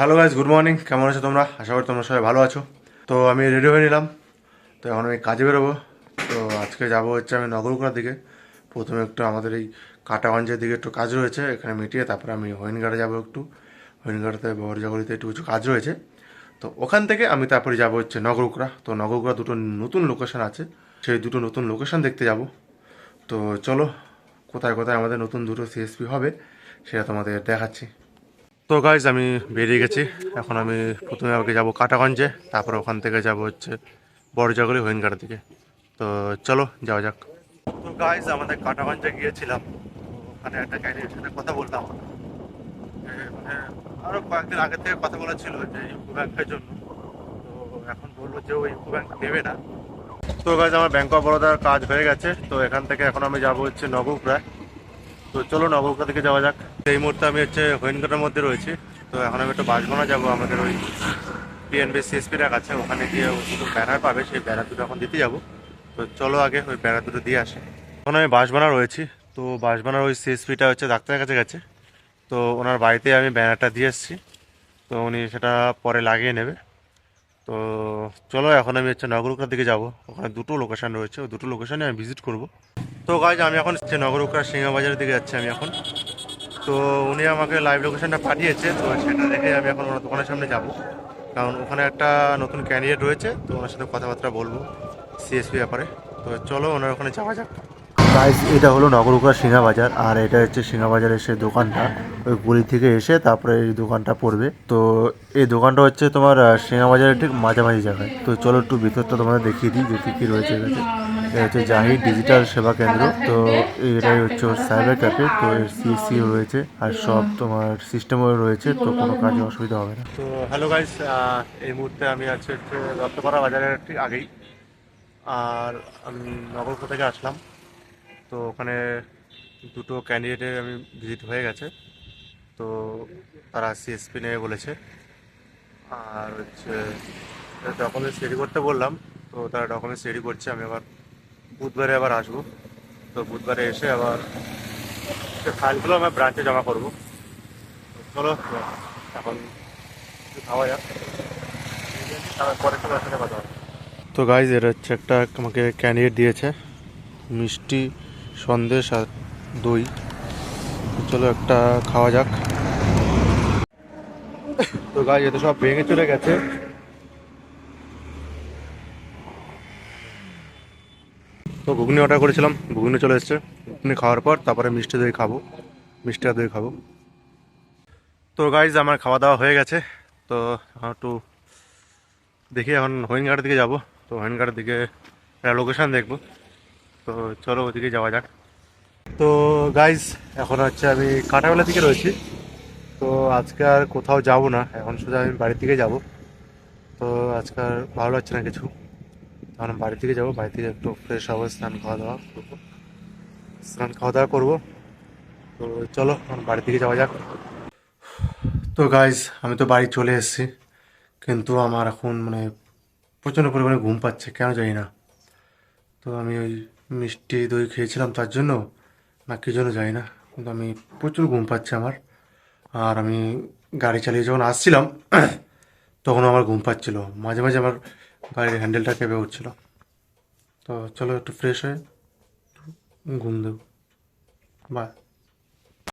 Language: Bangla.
Hello guys, good morning. কেমন আছো তোমরা? আশা করি তোমরা সবাই ভালো আছো। তো আমি রেডি হয়ে নিলাম। তো এখন আমি কাজে বেরোবো। তো আজকে যাবো হচ্ছে আমি নগরকুড়ার দিকে। প্রথমে একটু আমাদের এই কাটাগঞ্জের দিকে একটু কাজ রয়েছে, এখানে মিটিয়ে তারপরে আমি হরিণঘাটে যাবো একটু। হরিণঘাটতে বরজাগরিতে একটু কিছু কাজ রয়েছে। তো ওখান থেকে আমি তারপরে যাবো হচ্ছে নগরকুড়া। তো নগরকুড়া দুটো নতুন লোকেশন আছে, সেই দুটো নতুন লোকেশন দেখতে যাব। তো চলো, কোথায় কোথায় আমাদের নতুন দুটো সিএসপি হবে সেটা তোমাদের দেখাচ্ছি। তো গাইজ আমি বেরিয়ে গেছি। এখন আমি প্রথমে আগে যাবো কাটাগঞ্জে, তারপর ওখান থেকে যাব হচ্ছে বড়জাগলি হরিণঘাটের দিকে। তো চলো যাওয়া যাক। তো গাইজ আমাদের কাটাগঞ্জে গিয়েছিলাম, তো ওখানে একটা ক্যান্ডিডেটের সাথে কথা বলতাম। মানে আরও কয়েকদিন আগে থেকে কথা বলা ছিল যে ইউকো ব্যাংকের জন্য। তো এখন বললো যে ওই ইউকো ব্যাংক নেবে না। তো গাইজ আমার ব্যাংক অফ বরোদার কাজ হয়ে গেছে। তো এখান থেকে এখন আমি যাবো হচ্ছে নগরকুড়ায়। তো চলো নগরকুড়া থেকে যাওয়া যাক। এই মুহূর্তে আমি হচ্ছে হরিণঘাটের মধ্যে রয়েছি। তো এখন আমি একটু বাসগোনা যাবো, আমাদের ওই পিএনবি সিএসপির কাছে। ওখানে গিয়ে দুটো ব্যানার পাবে, সেই ব্যানার দুটো এখন দিতে যাবো। তো চলো আগে ওই ব্যানার দুটো দিয়ে আসি। এখন আমি বাসবানা রয়েছি। তো বাসবানার ওই সিএসপিটা হচ্ছে ডাক্তারের কাছে গেছে। তো ওনার বাড়িতে আমি ব্যানারটা দিয়ে এসেছি। তো উনি সেটা পরে লাগিয়ে নেবে। তো চলো এখন আমি হচ্ছে নগরকুড়ার দিকে যাব। ওখানে দুটো লোকেশান রয়েছে, ওই দুটো লোকেশানে আমি ভিজিট করব। তো গাইজ আমি এখন হচ্ছে নগরকুড়া সিংহাবাজারের দিকে যাচ্ছি আমি এখন। তো উনি আমাকে লাইভ লোকেশনটা পাঠিয়েছে, তো সেটা দেখে আমি এখন ওনার দোকানের সামনে যাব। কারণ ওখানে একটা নতুন ক্যান্ডিডেট রয়েছে, তো ওনার সাথে কথাবার্তা বলবো সিএসপি ব্যাপারে। তো চলো ওনার ওখানে যাওয়া যাক। গাইজ এটা হলো নগরকুড়া সিংহাবাজার, আর এটা হচ্ছে সিংহাবাজারের সেই দোকানটা। ওই গলি থেকে এসে তারপরে এই দোকানটা পড়বে। তো এই দোকানটা হচ্ছে তোমার সিংহাবাজারের ঠিক মাঝামাঝি জায়গায়। তো চলো একটু ভিতরটা তোমাদের দেখিয়ে দিই যে কী কী রয়েছে এখানে। এটা হচ্ছে জাহিদ ডিজিটাল সেবা কেন্দ্র। তো এটাই হচ্ছে ওর সাইবার ক্যাফে। তো এর সিএসসিও রয়েছে আর সব তোমার সিস্টেমও রয়েছে, তো কোনো কাজে অসুবিধা হবে না। তো হ্যালো গাইস, এই মুহূর্তে আমি আছি হচ্ছে দত্তপাড়া বাজারের ঠিক আগেই। আর আমি নগরপুর থেকে আসলাম। তো ওখানে দুটো ক্যান্ডিডেটের আমি ভিজিট হয়ে গেছে। তো তারা সিএসপি নেবে বলেছে। আর হচ্ছে ডকুমেন্টস রেডি করতে বললাম। তো তারা ডকুমেন্টস রেডি করছে। আমি আবার বুধবারে আবার আসবো। তো বুধবারে এসে আবার ফাইলগুলো আমার ব্রাঞ্চে জমা করবো। চলো এখন খাওয়া যাক, তারপরে চলে আসলে কথা হবে। তো গাইজ এটা হচ্ছে একটা আমাকে ক্যান্ডিডেট দিয়েছে, মিষ্টি সন্দেশ আর দই। চলো একটা খাওয়া যাক। তো গাইজ এটা সব ভেঙে চলে গেছে। তো ঘুগনি অর্ডার করেছিলাম, ঘুগনি চলে এসছে। ঘুগনি খাওয়ার পর তারপরে মিষ্টি দই খাবো, মিষ্টি আর দই খাবো। তো গাইজ আমার খাওয়া দাওয়া হয়ে গেছে। তো এখন একটু দেখি এখন হরিণঘাটের দিকে যাব। তো হরিণঘাটের দিকে একটা লোকেশান দেখবো। তো চলো ওদিকে যাওয়া যাক। তো গাইজ এখন হচ্ছে আমি কাঁটাবেলা থেকে রয়েছি। তো আজকে আর কোথাও যাব না, এখন শুধু আমি বাড়ির দিকে যাব। তো আজকে আর ভালো লাগছে না কিছু, তখন বাড়ি থেকে যাবো। বাড়ি থেকে একটু ফ্রেশ হবো, স্নান খাওয়া দাওয়া করবো, স্নান খাওয়া দাওয়া করবো। তো চলো এখন বাড়ির দিকে যাওয়া যাক। তো গাইজ আমি তো বাড়ি চলে এসেছি, কিন্তু আমার এখন মানে প্রচণ্ড পরিমাণে ঘুম পাচ্ছে, কেন জানি না। তো আমি ওই মিষ্টি দই খেয়েছিলাম তার জন্য, না কি জন্য জানি না, কিন্তু আমি প্রচুর ঘুম পাচ্ছে আমার। আর আমি গাড়ি চালিয়ে যখন আসছিলাম তখন আমার ঘুম পাচ্ছিল, মাঝে মাঝে আমার গাড়ির হ্যান্ডেলটা কেঁপে উঠছিল। তো চলো একটু ফ্রেশ হয়ে ঘুম দেবো। বাই।